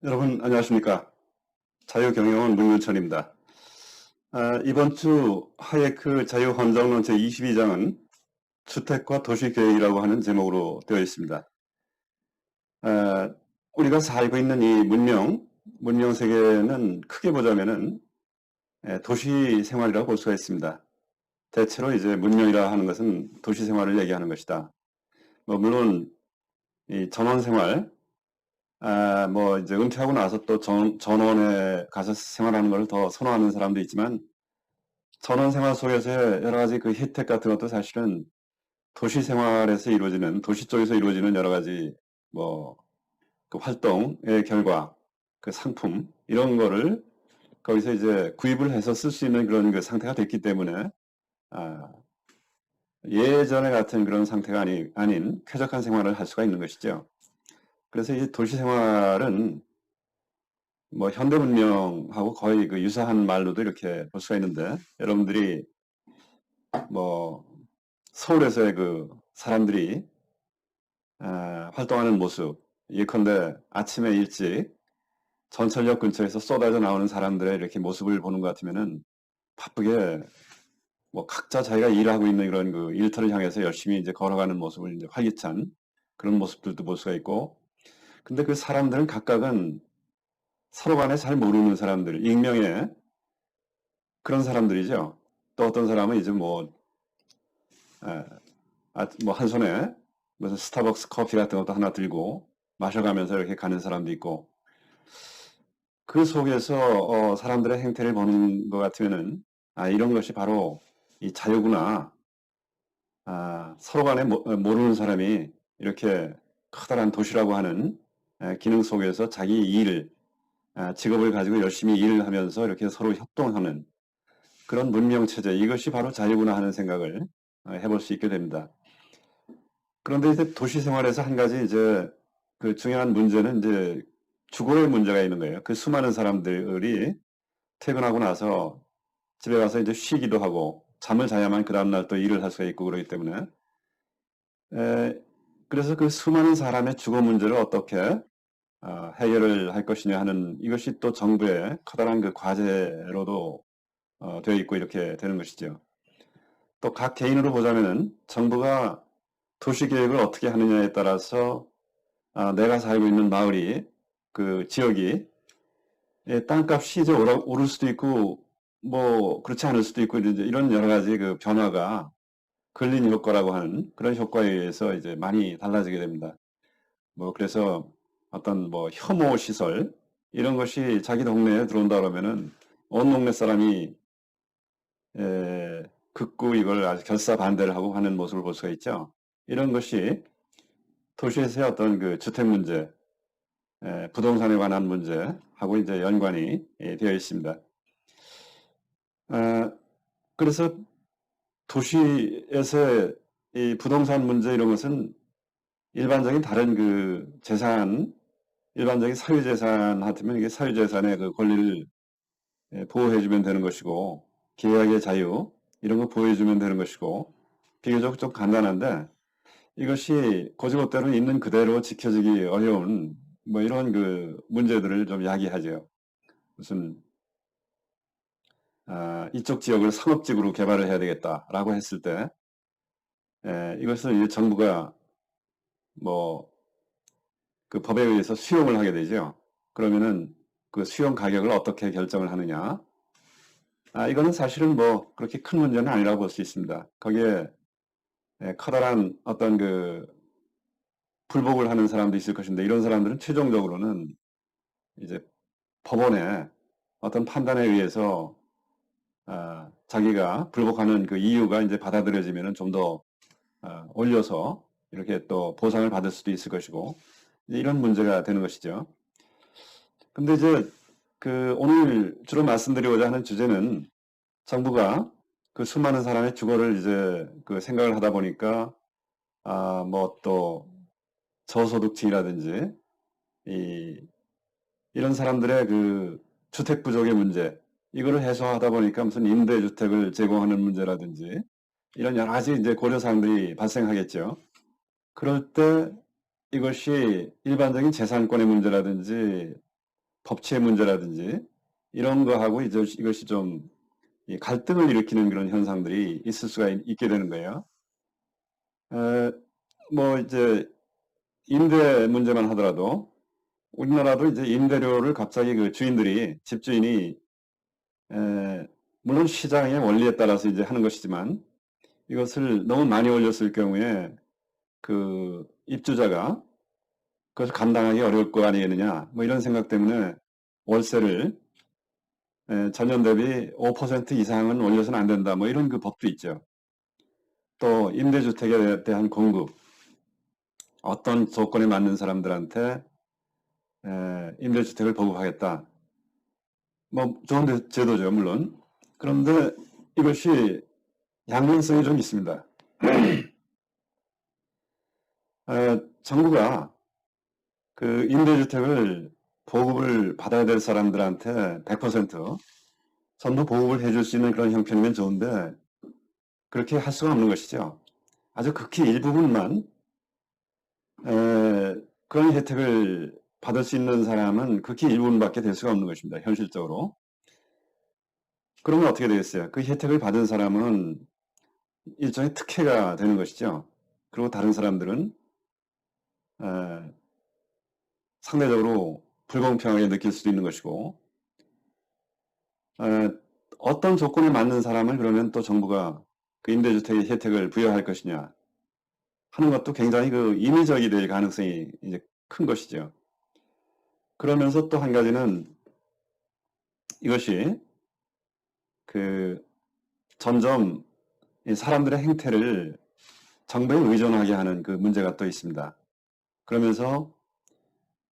여러분 안녕하십니까? 자유경영원 문윤천입니다. 이번 주 하예크 자유환경론 제22장은 주택과 도시계획이라고 하는 제목으로 되어 있습니다. 우리가 살고 있는 이 문명 세계는 크게 보자면은 도시 생활이라고 볼 수가 있습니다. 대체로 이제 문명이라 하는 것은 도시 생활을 얘기하는 것이다. 물론 이 전원 생활, 이제 은퇴하고 나서 또 전원에 가서 생활하는 걸 더 선호하는 사람도 있지만, 전원 생활 속에서의 여러 가지 그 혜택 같은 것도 사실은 도시 생활에서 이루어지는, 도시 쪽에서 이루어지는 여러 가지 그 활동의 결과, 그 상품, 이런 거를 거기서 이제 구입을 해서 쓸 수 있는 그런 그 상태가 됐기 때문에, 아, 예전에 같은 그런 상태가 아닌 쾌적한 생활을 할 수가 있는 것이죠. 그래서 이 도시 생활은 현대 문명하고 거의 그 유사한 말로도 이렇게 볼 수가 있는데, 여러분들이 뭐 서울에서의 그 사람들이 활동하는 모습, 예컨대 아침에 일찍 전철역 근처에서 쏟아져 나오는 사람들의 이렇게 모습을 보는 것 같으면은, 바쁘게 각자 자기가 일하고 있는 그런 그 일터를 향해서 열심히 이제 걸어가는 모습을, 이제 활기찬 그런 모습들도 볼 수가 있고, 근데 그 사람들은 각각은 서로 간에 잘 모르는 사람들, 익명의 그런 사람들이죠. 또 어떤 사람은 이제 한 손에 무슨 스타벅스 커피 같은 것도 하나 들고 마셔가면서 이렇게 가는 사람도 있고, 그 속에서 사람들의 행태를 보는 것 같으면은, 이런 것이 바로 이 자유구나. 서로 간에 모르는 사람이 이렇게 커다란 도시라고 하는 기능 속에서 자기 직업을 가지고 열심히 일을 하면서 이렇게 서로 협동하는 그런 문명체제, 이것이 바로 자유구나 하는 생각을 해볼 수 있게 됩니다. 그런데 이제 도시 생활에서 한 가지 이제 그 중요한 문제는 이제 주거의 문제가 있는 거예요. 그 수많은 사람들이 퇴근하고 나서 집에 가서 이제 쉬기도 하고 잠을 자야만 그 다음날 또 일을 할 수가 있고 그러기 때문에, 에, 그래서 그 수많은 사람의 주거 문제를 어떻게 해결을 할 것이냐 하는, 이것이 또 정부의 커다란 그 과제로도 되어 있고 이렇게 되는 것이죠. 또 각 개인으로 보자면은 정부가 도시 계획을 어떻게 하느냐에 따라서 내가 살고 있는 마을이, 그 지역이, 땅값이 이제 오를 수도 있고 그렇지 않을 수도 있고, 이제 이런 여러 가지 그 변화가 근린 효과라고 하는 그런 효과에 의해서 이제 많이 달라지게 됩니다. 그래서 어떤 혐오 시설, 이런 것이 자기 동네에 들어온다 그러면은 온 동네 사람이 극구 이걸 아주 결사 반대를 하고 하는 모습을 볼 수가 있죠. 이런 것이 도시에서의 어떤 그 주택 문제, 부동산에 관한 문제하고 이제 연관이 되어 있습니다. 그래서 도시에서의 이 부동산 문제, 이런 것은 일반적인 다른 그 일반적인 사유재산 같으면 이게 사유재산의 그 권리를 보호해주면 되는 것이고, 계약의 자유, 이런 거 보호해주면 되는 것이고, 비교적 좀 간단한데, 이것이 고지고대로 있는 그대로 지켜지기 어려운 이런 그 문제들을 좀 야기하죠. 무슨 이쪽 지역을 상업지구로 개발을 해야 되겠다라고 했을 때, 이것을 이제 정부가 그 법에 의해서 수용을 하게 되죠. 그러면은 그 수용 가격을 어떻게 결정을 하느냐? 이거는 사실은 그렇게 큰 문제는 아니라고 볼 수 있습니다. 거기에 커다란 어떤 그 불복을 하는 사람도 있을 것인데, 이런 사람들은 최종적으로는 이제 법원의 어떤 판단에 의해서 자기가 불복하는 그 이유가 이제 받아들여지면은 좀 더 올려서 이렇게 또 보상을 받을 수도 있을 것이고, 이런 문제가 되는 것이죠. 근데 이제 그 오늘 주로 말씀드리고자 하는 주제는, 정부가 그 수많은 사람의 주거를 이제 그 생각을 하다 보니까 또 저소득층이라든지 이런 사람들의 그 주택 부족의 문제, 이거를 해소하다 보니까 무슨 임대주택을 제공하는 문제라든지 이런 여러 가지 이제 고려사항들이 발생하겠죠. 그럴 때 이것이 일반적인 재산권의 문제라든지 법치의 문제라든지 이런 거하고 이제 이것이 좀 갈등을 일으키는 그런 현상들이 있을 수가 있게 되는 거예요. 뭐 이제 임대 문제만 하더라도 우리나라도 이제 임대료를 갑자기 그 주인들이 집주인이 물론 시장의 원리에 따라서 이제 하는 것이지만 이것을 너무 많이 올렸을 경우에 그 입주자가 그것을 감당하기 어려울 거 아니겠느냐 뭐 이런 생각 때문에 월세를 전년 대비 5% 이상은 올려서는 안 된다 뭐 이런 그 법도 있죠. 또 임대주택에 대한 공급 어떤 조건에 맞는 사람들한테 임대주택을 보급하겠다. 뭐 좋은 제도죠 물론. 그런데 이것이 양면성이 좀 있습니다. 정부가 그 임대주택을 보급을 받아야 될 사람들한테 100% 전부 보급을 해줄 수 있는 그런 형편이면 좋은데 그렇게 할 수가 없는 것이죠. 아주 극히 일부분만 그런 혜택을 받을 수 있는 사람은 극히 일부분밖에 될 수가 없는 것입니다. 현실적으로. 그러면 어떻게 되겠어요? 그 혜택을 받은 사람은 일종의 특혜가 되는 것이죠. 그리고 다른 사람들은 상대적으로 불공평하게 느낄 수도 있는 것이고 어떤 조건에 맞는 사람을 그러면 또 정부가 그 임대주택의 혜택을 부여할 것이냐 하는 것도 굉장히 그 임의적이 될 가능성이 이제 큰 것이죠. 그러면서 또 한 가지는 이것이 그 점점 사람들의 행태를 정부에 의존하게 하는 그 문제가 또 있습니다. 그러면서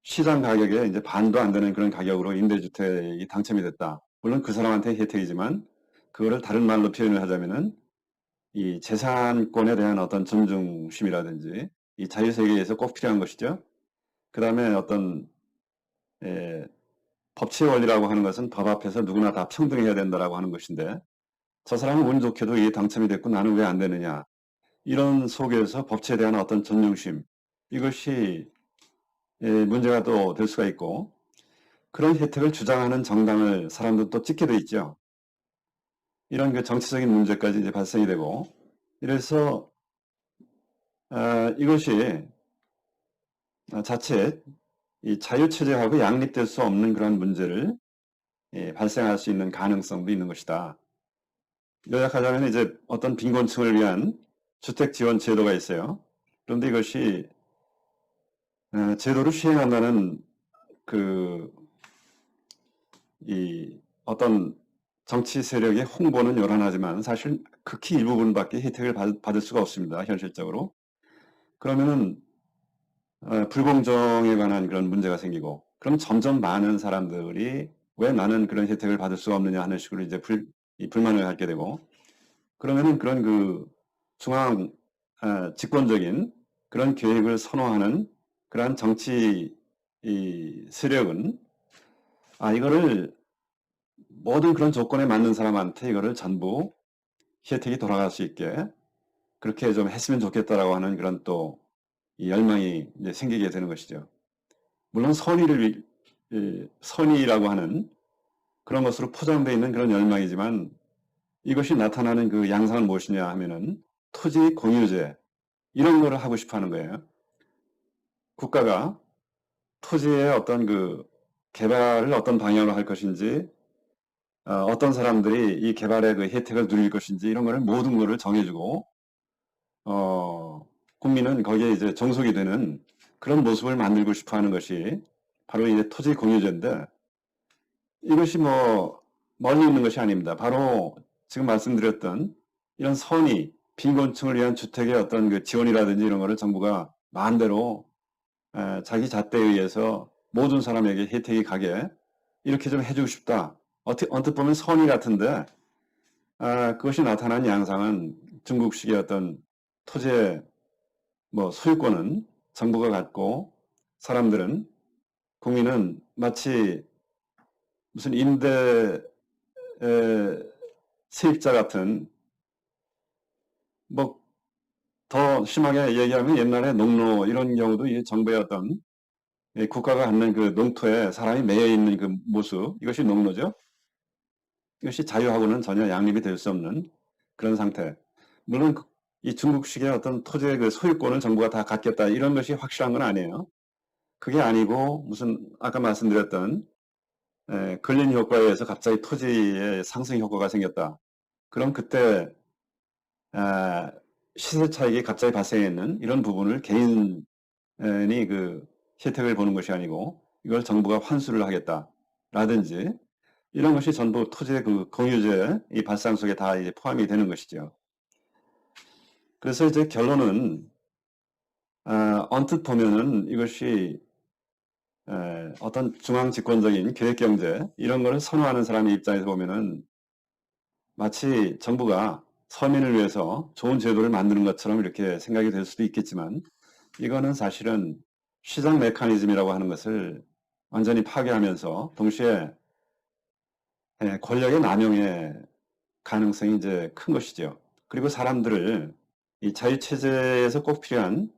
시장 가격에 이제 반도 안 되는 그런 가격으로 임대주택이 당첨이 됐다. 물론 그 사람한테 혜택이지만 그거를 다른 말로 표현을 하자면은 이 재산권에 대한 어떤 존중심이라든지 이 자유세계에서 꼭 필요한 것이죠. 그 다음에 어떤 법치의 원리라고 하는 것은 법 앞에서 누구나 다 평등해야 된다라고 하는 것인데 저 사람은 운 좋게도 이게 당첨이 됐고 나는 왜 안 되느냐 이런 속에서 법치에 대한 어떤 존중심 이것이 문제가 또 될 수가 있고 그런 혜택을 주장하는 정당을 사람들도 찍게 돼 있죠. 이런 그 정치적인 문제까지 이제 발생이 되고 이래서 이것이 자칫 이 자유체제하고 양립될 수 없는 그런 문제를 발생할 수 있는 가능성도 있는 것이다. 요약하자면 이제 어떤 빈곤층을 위한 주택 지원 제도가 있어요. 그런데 이것이 제도를 시행한다는 이 어떤 정치 세력의 홍보는 요란하지만 사실 극히 일부분밖에 혜택을 받을 수가 없습니다. 현실적으로. 그러면은 불공정에 관한 그런 문제가 생기고 그럼 점점 많은 사람들이 왜 나는 그런 혜택을 받을 수가 없느냐 하는 식으로 이제 불만을 갖게 되고 그러면은 그런 그 중앙 집권적인 그런 계획을 선호하는 그러한 정치 세력은 이거를 모든 그런 조건에 맞는 사람한테 이거를 전부 혜택이 돌아갈 수 있게 그렇게 좀 했으면 좋겠다라고 하는 그런 또 이 열망이 이제 생기게 되는 것이죠. 물론 선의라고 하는 그런 것으로 포장되어 있는 그런 열망이지만 이것이 나타나는 그 양상은 무엇이냐 하면은 토지 공유제 이런 거를 하고 싶어 하는 거예요. 국가가 토지의 어떤 그 개발을 어떤 방향으로 할 것인지 어떤 사람들이 이 개발의 그 혜택을 누릴 것인지 이런 거를 모든 거를 정해주고 국민은 거기에 이제 종속이 되는 그런 모습을 만들고 싶어 하는 것이 바로 이제 토지 공유제인데 이것이 뭐 멀리 있는 것이 아닙니다. 바로 지금 말씀드렸던 이런 선의, 빈곤층을 위한 주택의 어떤 그 지원이라든지 이런 거를 정부가 마음대로 자기 잣대에 의해서 모든 사람에게 혜택이 가게 이렇게 좀 해주고 싶다. 언뜻 보면 선의 같은데 그것이 나타난 양상은 중국식의 어떤 토지의 뭐 소유권은 정부가 갖고 사람들은 국민은 마치 무슨 임대 세입자 같은 뭐 더 심하게 얘기하면 옛날에 농로 이런 경우도 이 정부의 어떤 국가가 갖는 그 농토에 사람이 매여 있는 그 모습, 이것이 농노죠. 이것이 자유하고는 전혀 양립이 될 수 없는 그런 상태. 물론 이 중국식의 어떤 토지의 그 소유권을 정부가 다 갖겠다 이런 것이 확실한 건 아니에요. 그게 아니고 무슨 아까 말씀드렸던 근린 효과에 의해서 갑자기 토지의 상승 효과가 생겼다. 그럼 그때 시세 차익이 갑자기 발생했는 이런 부분을 개인이 그 혜택을 보는 것이 아니고 이걸 정부가 환수를 하겠다라든지 이런 것이 전부 토지의 그 공유제 이 발상 속에 다 이제 포함이 되는 것이죠. 그래서 이제 결론은 언뜻 보면은 이것이 어떤 중앙 집권적인 계획 경제 이런 거를 선호하는 사람의 입장에서 보면은 마치 정부가 서민을 위해서 좋은 제도를 만드는 것처럼 이렇게 생각이 될 수도 있겠지만 이거는 사실은 시장 메커니즘이라고 하는 것을 완전히 파괴하면서 동시에 권력의 남용의 가능성이 이제 큰 것이죠. 그리고 사람들을 이 자유체제에서 꼭 필요한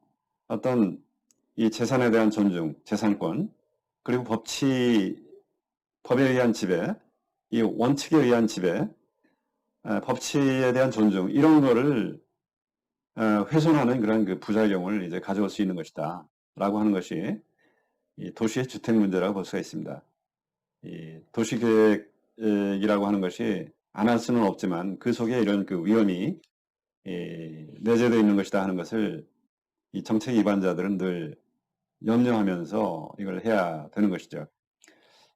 어떤 이 재산에 대한 존중, 재산권, 그리고 법에 의한 지배, 이 원칙에 의한 지배, 법치에 대한 존중, 이런 거를 훼손하는 그런 그 부작용을 이제 가져올 수 있는 것이다. 라고 하는 것이 이 도시의 주택 문제라고 볼 수가 있습니다. 이 도시계획이라고 하는 것이 안 할 수는 없지만 그 속에 이런 그 위험이 내재되어 있는 것이다 하는 것을 이 정책 위반자들은 늘 염려하면서 이걸 해야 되는 것이죠.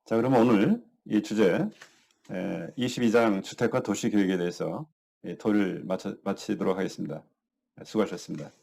자, 그러면 오늘 이 주제 22장 주택과 도시계획에 대해서 토를 마치도록 하겠습니다. 수고하셨습니다.